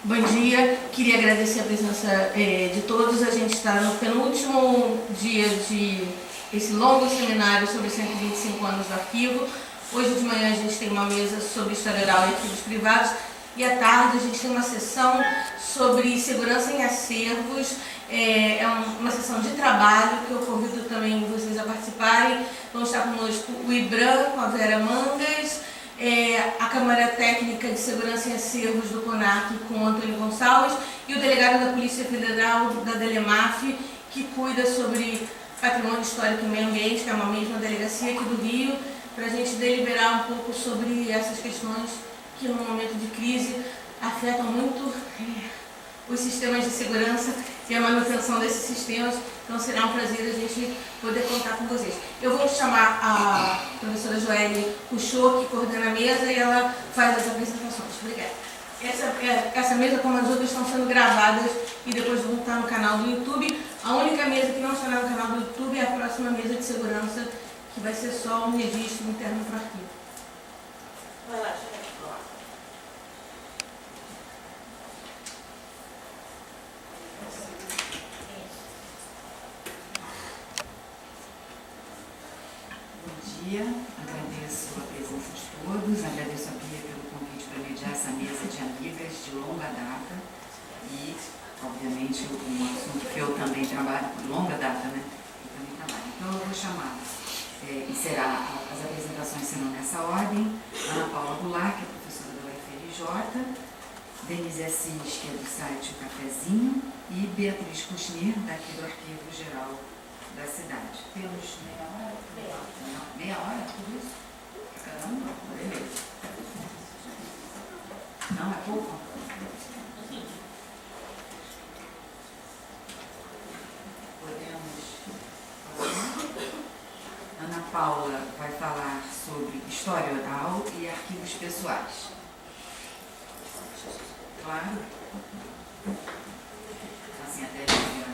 Bom dia, queria agradecer a presença de todos. A gente está no penúltimo dia de esse longo seminário sobre 125 anos do arquivo. Hoje de manhã a gente tem uma mesa sobre história oral e arquivos privados e à tarde a gente tem uma sessão sobre segurança em acervos. É uma sessão de trabalho que eu convido também vocês a participarem. Vão estar conosco o IBRAM, com a Vera Mangas, a Câmara Técnica de Segurança em Acervos do CONAC com o Antônio Gonçalves e o delegado da Polícia Federal da DELEMAF, que cuida sobre patrimônio histórico e meio ambiente, que é uma mesma delegacia aqui do Rio, para a gente deliberar um pouco sobre essas questões que no momento de crise afetam muito os sistemas de segurança e a manutenção desses sistemas. Então será um prazer a gente poder contar com vocês. Eu vou chamar a professora Joelle Puxô, que coordena a mesa, e ela faz as apresentações. Obrigada. Essa mesa, como as outras, estão sendo gravadas e depois vão estar no canal do YouTube. A única mesa que não estará no canal do YouTube é a próxima mesa de segurança, que vai ser só um registro interno para o arquivo. Vai lá, Joelle. Agradeço a presença de todos, agradeço a Bia pelo convite para mediar essa mesa de amigas de longa data e, obviamente, um assunto que eu também trabalho por longa data, né? Eu também trabalho. Então, eu vou chamar, as apresentações serão nessa ordem: Ana Paula Goulart, que é professora da UFRJ, Denise Assis, que é do site O Cafezinho, e Beatriz Kuschnir, daqui do Arquivo Geral da cidade. Temos meia hora? Meia hora? Tudo isso? Caramba, beleza. Não, é pouco? Podemos. Ana Paula vai falar sobre história oral e arquivos pessoais. Claro? Assim até chegar.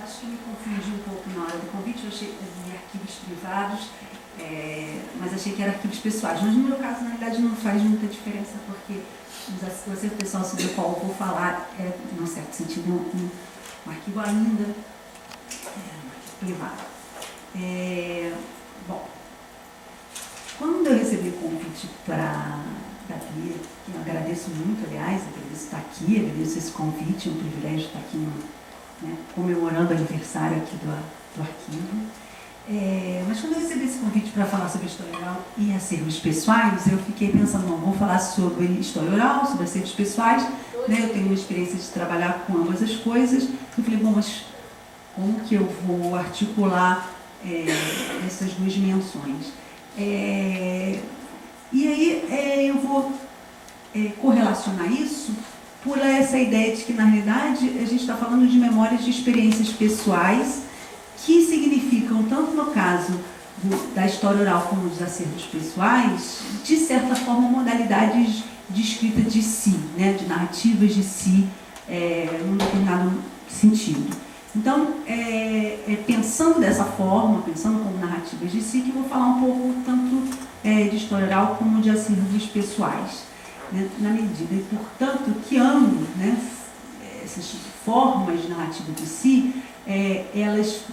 Acho que me confundi um pouco na hora do convite, eu achei de arquivos privados, mas achei que era arquivos pessoais. Mas no meu caso, na realidade, não faz muita diferença, porque o acervo pessoal sobre o qual eu vou falar é, em um certo sentido, um arquivo ainda um arquivo privado. Bom, quando eu recebi o convite para vir, que eu agradeço muito, aliás, agradeço estar aqui, agradeço esse convite, é um privilégio estar aqui comemorando o aniversário aqui do arquivo. Mas quando eu recebi esse convite para falar sobre história oral e acervos pessoais, eu fiquei pensando, não, vou falar sobre história oral, sobre acervos pessoais, né? Eu tenho uma experiência de trabalhar com ambas as coisas. Eu falei, bom, mas como que eu vou articular essas duas dimensões? E aí eu vou correlacionar isso por essa ideia de que, na realidade, a gente está falando de memórias de experiências pessoais que significam, tanto no caso da história oral como dos acervos pessoais, de certa forma, modalidades de escrita de si, né, de narrativas de si, num determinado sentido. Então, pensando dessa forma, pensando como narrativas de si, que eu vou falar um pouco tanto de história oral como de acervos pessoais. Na medida e, portanto, que ambos, né, essas formas de narrativa de si, elas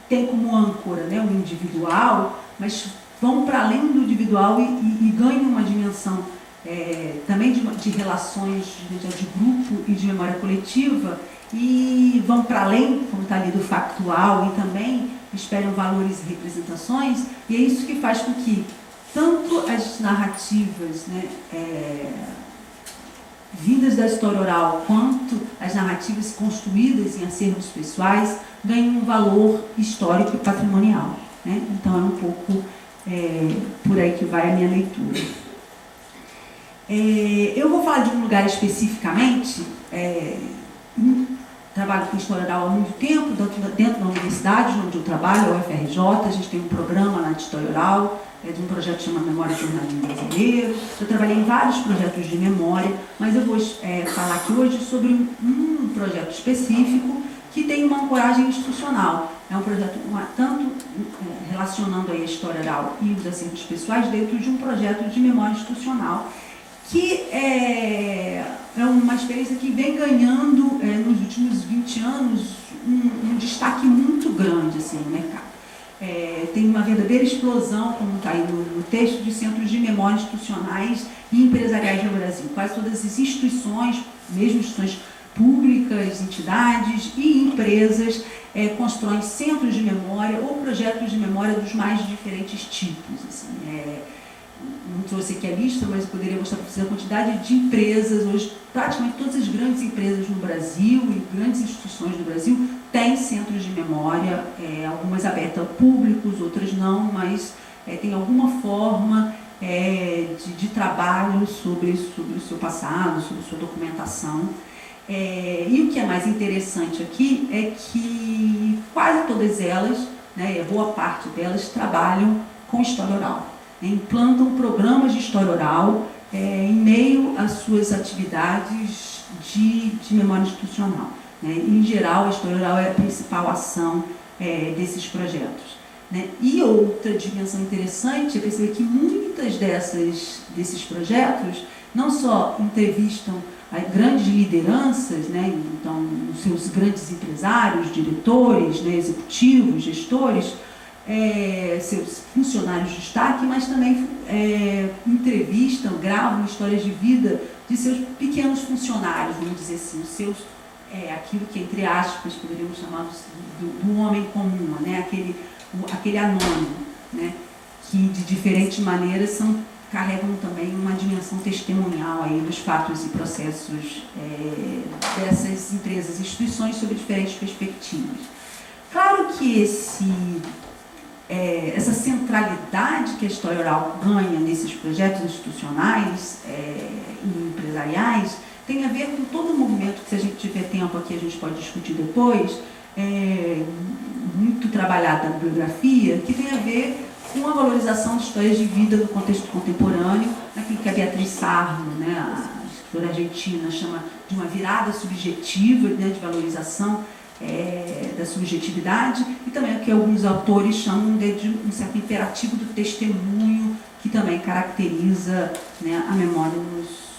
têm como âncora, né, o individual, mas vão para além do individual e ganham uma dimensão também de relações de grupo e de memória coletiva, e vão para além, como está ali, do factual, e também esperam valores e representações, e é isso que faz com que tanto as narrativas, né, vindas da história oral, quanto as narrativas construídas em acervos pessoais ganham um valor histórico e patrimonial, né? Então é um pouco por aí que vai a minha leitura. Eu vou falar de um lugar especificamente. Trabalho com história oral há muito tempo, dentro da universidade onde eu trabalho, a UFRJ. A gente tem um programa lá de história oral, de um projeto que chama Memória do Jornalismo Brasileiro. Eu trabalhei em vários projetos de memória, mas eu vou falar aqui hoje sobre um projeto específico que tem uma ancoragem institucional. É um projeto tanto relacionando aí a história oral e os acervos pessoais dentro de um projeto de memória institucional, que é uma experiência que vem ganhando, nos últimos 20 anos, um destaque muito grande assim, no mercado. Tem uma verdadeira explosão, como está aí no texto, de centros de memória institucionais e empresariais no Brasil. Quase todas as instituições, mesmo instituições públicas, entidades e empresas, constroem centros de memória ou projetos de memória dos mais diferentes tipos. Assim, não trouxe aqui a lista, mas eu poderia mostrar para vocês a quantidade de empresas. Hoje, praticamente todas as grandes empresas no Brasil e grandes instituições no Brasil têm centros de memória, algumas abertas a públicos, outras não, mas tem alguma forma de trabalho sobre o seu passado, sobre a sua documentação. E o que é mais interessante aqui é que quase todas elas, boa parte delas, trabalham com história oral. Implantam programas de história oral em meio às suas atividades de memória institucional. Em geral, a história oral é a principal ação desses projetos. E outra dimensão interessante é perceber que muitas desses projetos não só entrevistam grandes lideranças, então os seus grandes empresários, diretores, executivos, gestores, seus funcionários de destaque, mas também entrevistam, gravam histórias de vida de seus pequenos funcionários, vamos dizer assim, os seus, aquilo que, entre aspas, poderíamos chamar do homem comum, aquele anônimo, que de diferentes maneiras carregam também uma dimensão testemunial aí dos fatos e processos dessas empresas e instituições sob diferentes perspectivas. Claro que essa centralidade que a história oral ganha nesses projetos institucionais e empresariais tem a ver com todo o movimento que, se a gente tiver tempo aqui, a gente pode discutir depois, muito trabalhado na bibliografia, que tem a ver com a valorização de histórias de vida no contexto contemporâneo, naquilo que a Beatriz Sarno, a escritora argentina, chama de uma virada subjetiva, de valorização da subjetividade, e também o que alguns autores chamam de um certo imperativo do testemunho, que também caracteriza a memória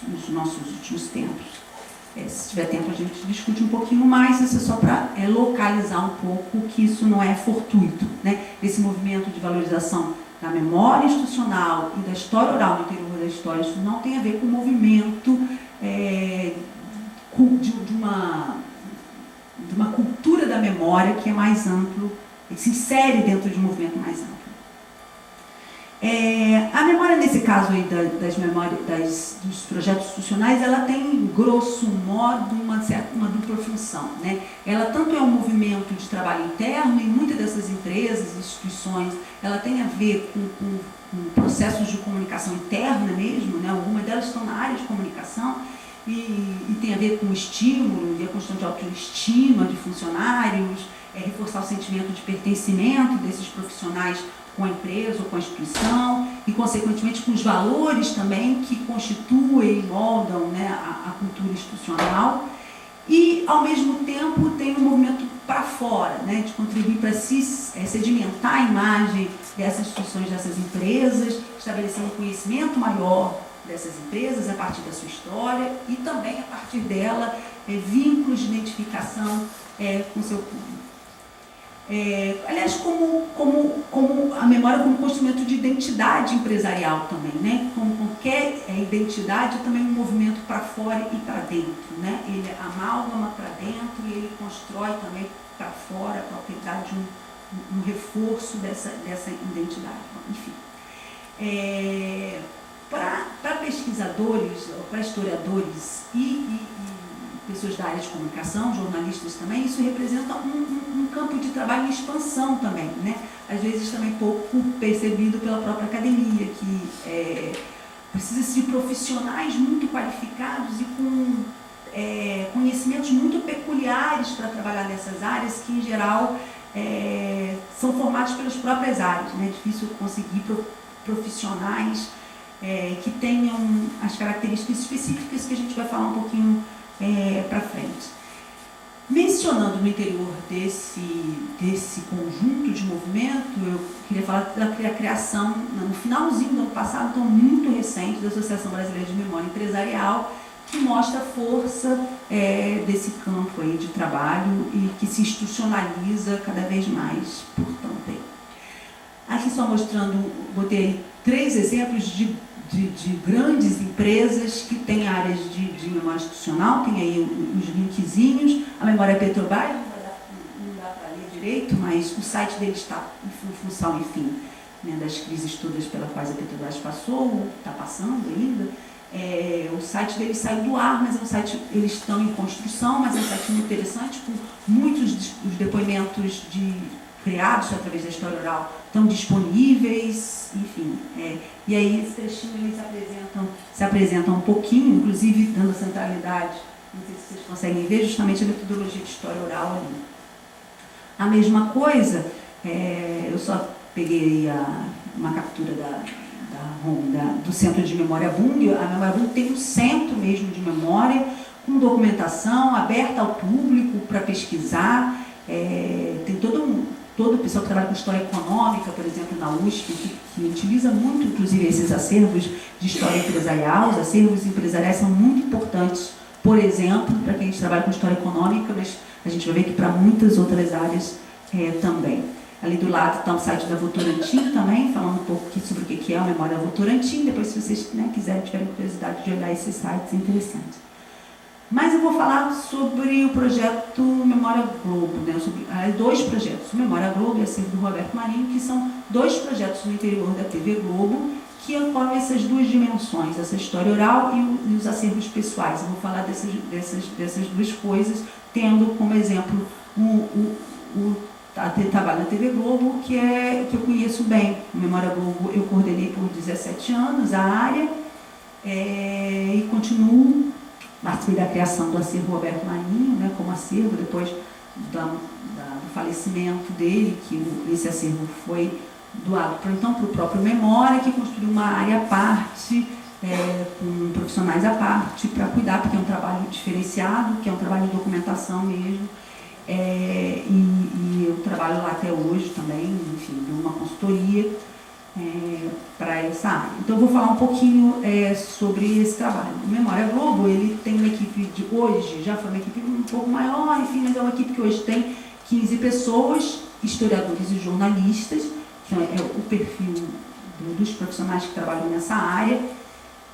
nos nossos últimos tempos. Se tiver tempo, a gente discute um pouquinho mais, isso é só para localizar um pouco que isso não é fortuito. Esse movimento de valorização da memória institucional e da história oral no interior da história, isso não tem a ver com o movimento de uma cultura da memória que é mais amplo, que se insere dentro de um movimento mais amplo. A memória, nesse caso aí dos projetos institucionais, ela tem, grosso modo, uma dupla função. Ela tanto é um movimento de trabalho interno, e muitas dessas empresas e instituições, ela tem a ver com processos de comunicação interna mesmo, algumas delas estão na área de comunicação, e tem a ver com o estímulo e a construção de autoestima de funcionários, reforçar o sentimento de pertencimento desses profissionais com a empresa ou com a instituição, e, consequentemente, com os valores também que constituem e moldam a cultura institucional. E, ao mesmo tempo, tem um movimento para fora, de contribuir para sedimentar a imagem dessas instituições, dessas empresas, estabelecendo um conhecimento maior dessas empresas a partir da sua história e também, a partir dela, vínculos de identificação com o seu público. Aliás, como a memória como construimento de identidade empresarial também, como qualquer identidade, também um movimento para fora e para dentro, ele amálgama para dentro e ele constrói também para fora, para dar de um reforço dessa identidade. Enfim, para pesquisadores, para historiadores e pessoas da área de comunicação, jornalistas também, isso representa um campo de trabalho em expansão também, né? Às vezes também pouco percebido pela própria academia, que precisa-se de profissionais muito qualificados e com conhecimentos muito peculiares para trabalhar nessas áreas, que em geral são formados pelas próprias áreas, né? É difícil conseguir profissionais que tenham as características específicas que a gente vai falar um pouquinho para frente. Mencionando no interior desse conjunto de movimento, eu queria falar da criação, no finalzinho do ano passado, então muito recente, da Associação Brasileira de Memória Empresarial, que mostra a força desse campo aí de trabalho e que se institucionaliza cada vez mais por tanto tempo. Aqui só mostrando, botei 3 exemplos de grandes empresas que têm áreas de memória institucional, tem aí os linkzinhos, a memória Petrobras, não dá para ler direito, mas o site deles está em função, enfim, né, das crises todas pelas quais a Petrobras passou, está passando ainda. O site deles saiu do ar, mas é um site, eles estão em construção, mas é um site muito interessante, com muitos dos depoimentos criados através da história oral estão disponíveis, enfim. E aí, esse trechinho, eles se apresentam um pouquinho, inclusive dando a centralidade, não sei se vocês conseguem ver, justamente a metodologia de história oral ali. A mesma coisa, eu só peguei uma captura do Centro de Memória Bung. A Memória Bung tem um centro mesmo de memória, com documentação aberta ao público para pesquisar. Tem todo o pessoal que trabalha com história econômica, por exemplo, na USP, que utiliza muito, inclusive, esses acervos de história empresarial. Os acervos empresariais são muito importantes, por exemplo, para quem trabalha com história econômica, mas a gente vai ver que para muitas outras áreas também. Ali do lado está o site da Votorantim também, falando um pouco sobre o que é a memória Votorantim. Depois, se vocês quiserem, tiverem curiosidade de olhar esses sites, é interessante. Mas eu vou falar sobre o projeto Memória Globo, né? Sobre 2 projetos, o Memória Globo e Acervo do Roberto Marinho, que são 2 projetos no interior da TV Globo, que acolhem essas 2 dimensões, essa história oral e os acervos pessoais. Eu vou falar dessas 2 coisas, tendo como exemplo o trabalho da TV Globo, que eu conheço bem. O Memória Globo eu coordenei por 17 anos a área e continuo. Participei da criação do acervo Roberto Marinho, né, como acervo, depois do falecimento dele, que esse acervo foi doado para o próprio Memória, que construiu uma área à parte, com profissionais à parte, para cuidar, porque é um trabalho diferenciado, que é um trabalho de documentação mesmo, e eu trabalho lá até hoje também, enfim, numa consultoria para essa área. Então, eu vou falar um pouquinho sobre esse trabalho. O Memória Globo, ele tem uma equipe de hoje, já foi uma equipe um pouco maior, enfim, mas é uma equipe que hoje tem 15 pessoas, historiadores e jornalistas, que é o perfil dos profissionais que trabalham nessa área.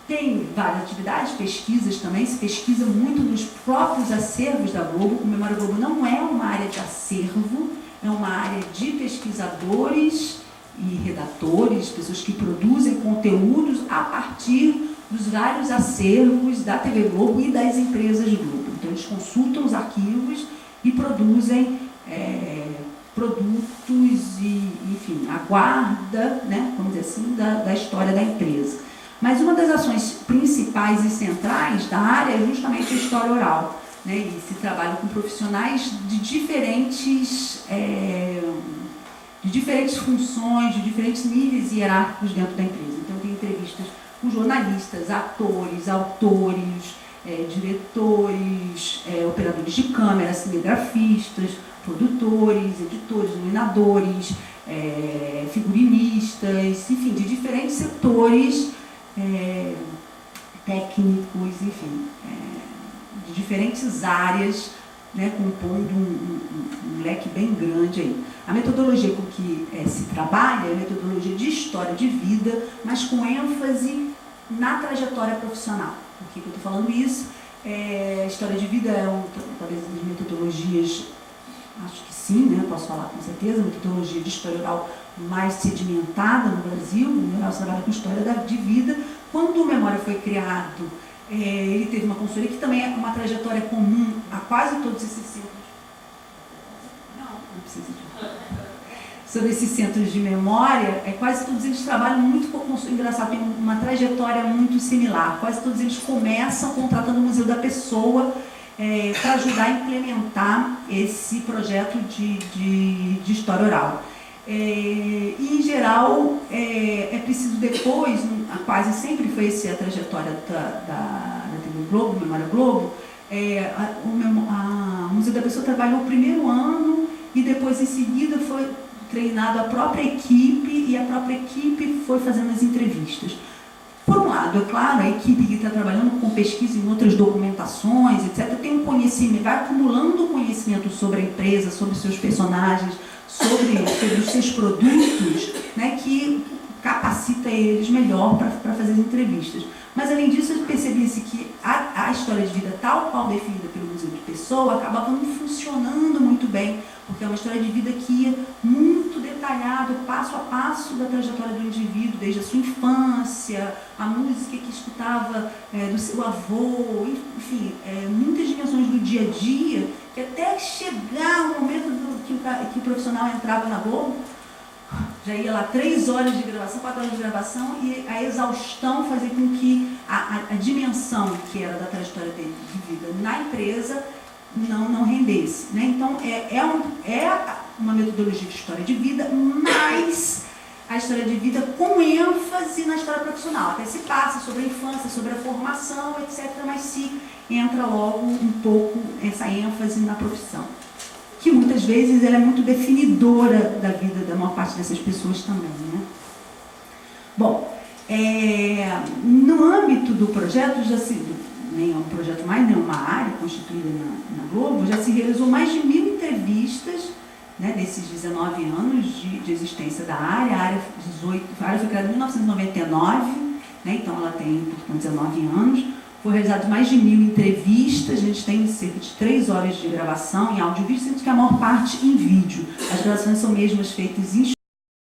Tem várias atividades, pesquisas também, se pesquisa muito nos próprios acervos da Globo. O Memória Globo não é uma área de acervo, é uma área de pesquisadores e redatores, pessoas que produzem conteúdos a partir dos vários acervos da TV Globo e das empresas Globo. Então, eles consultam os arquivos e produzem produtos e, enfim, a guarda, né, vamos dizer assim, da história da empresa. Mas uma das ações principais e centrais da área é justamente a história oral, né, e se trabalha com profissionais de diferentes funções, de diferentes níveis hierárquicos dentro da empresa. Então, tem entrevistas com jornalistas, atores, autores, diretores, operadores de câmera, cinegrafistas, produtores, editores, iluminadores, figurinistas, enfim, de diferentes setores técnicos, enfim, de diferentes áreas, né, compondo um leque bem grande aí. A metodologia com que se trabalha é a metodologia de história de vida, mas com ênfase na trajetória profissional. Por que eu estou falando isso? História de vida é talvez uma das metodologias, acho que sim, né, posso falar com certeza, metodologia de história oral mais sedimentada no Brasil. O Memória trabalha com história de vida. Quando o Memória foi criado, Ele teve uma consultoria que também é uma trajetória comum a quase todos esses centros. Não precisa de... Sobre esses centros de memória, quase todos eles trabalham muito com engraçado, tem uma trajetória muito similar. Quase todos eles começam contratando o Museu da Pessoa para ajudar a implementar esse projeto de história oral. E, em geral, é preciso depois, quase sempre foi essa a trajetória da TV Globo, Memória Globo, o Museu da Pessoa trabalhou o primeiro ano e depois, em seguida, foi treinado a própria equipe e a própria equipe foi fazendo as entrevistas. Por um lado, é claro, a equipe que está trabalhando com pesquisa em outras documentações, etc., tem um conhecimento, vai acumulando conhecimento sobre a empresa, sobre seus personagens, sobre os seus produtos, né, que capacita eles melhor para fazer as entrevistas. Mas, além disso, percebia-se que a história de vida tal qual definida pelo Museu de Pessoa acabava não funcionando muito bem, porque é uma história de vida que ia muito detalhado, passo a passo da trajetória do indivíduo, desde a sua infância, a música que escutava do seu avô, enfim, muitas dimensões do dia a dia, que até chegar o momento que o profissional entrava na Globo, já ia lá 3 horas de gravação, 4 horas de gravação, e a exaustão fazia com que a dimensão que era da trajetória dele de vida na empresa não rendesse. Né? Então, é uma metodologia de história de vida, mas a história de vida com ênfase na história profissional. Até se passa sobre a infância, sobre a formação, etc., mas se entra logo um pouco essa ênfase na profissão, que muitas vezes ela é muito definidora da vida da maior parte dessas pessoas também. Né? Bom, no âmbito do projeto, já se, nem é um projeto mais, nem uma área constituída na Globo, já se realizou mais de 1000 entrevistas, né, desses 19 anos de existência da área. A área foi criada em 1999, né, então ela tem, portanto, 19 anos. Foi realizado mais de 1000 entrevistas, a gente tem cerca de 3 horas de gravação em áudio e vídeo, sendo que a maior parte em vídeo. As gravações são mesmas feitas em